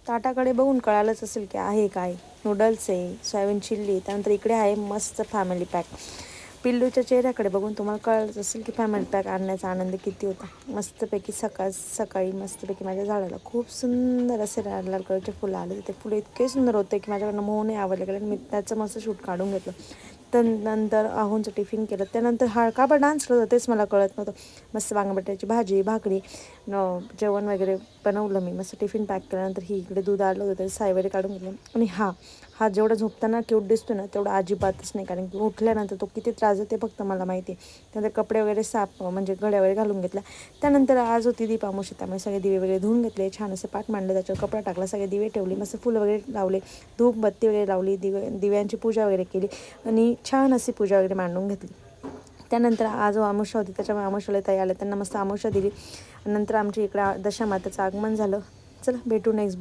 ताटाकडे बघून कळालंच असेल की आहे काय. नूडल्स आहे, सोयाबीन चिल्ली, त्यानंतर इकडे आहे मस्त फॅमिली पॅक. पिल्लूच्या चेहऱ्याकडे बघून तुम्हाला कळलंच असेल की फॅमिली पॅक आणण्याचा आनंद किती होता. मस्तपैकी सकाळी मस्तपैकी माझ्या झाडाला खूप सुंदर असे लाल लाल कलरचे फुलं आले. ते फुलं इतके सुंदर होते की माझ्याकडनं मोहने आवडले गेले. मी त्याचं मस्त शूट काढून घेतलं. त्यानंतर आहोंचं टिफिन केलं. त्यानंतर हा का बरं डान्स करत होता तेच मला कळत नव्हतं. मस्त वांगबटाट्याची भाजी, भाकरी, जेवण वगैरे बनवलं मी. मस्त टिफिन पॅक केल्यानंतर ही इकडे दूध आलं होतं, साय वगैरे काढून घेतलं. आणि हा जेवढा झोपताना क्यूट दिसतो ना तेवढा अजिबातच नाही, कारण की उठल्यानंतर तो किती त्रास देते फक्त मला माहिती आहे. त्यानंतर कपडे वगैरे साफ म्हणजे घड्या वगैरे घालून घेतल्या. त्यानंतर आज होती दीपावशी, त्यामुळे सगळे दिवे वगैरे धुवून घेतले. छान असं पाट मांडलं, त्याच्यावर कपडा टाकला, सगळे दिवे ठेवले, मस्त फुलं वगैरे लावले, धूप बत्ती वगैरे लावली, दिव्यांची पूजा वगैरे केली आणि छान अशी पूजा वगैरे मांडून घेतली. त्यानंतर आज अमावस्या होती, त्याच्यामुळे अमावस्याला ताई आल्या, त्यांना मस्त अमावस्या दिली. नंतर आमच्या इकडं दशामाताचं आगमन झालं. चला भेटू नेक्स्ट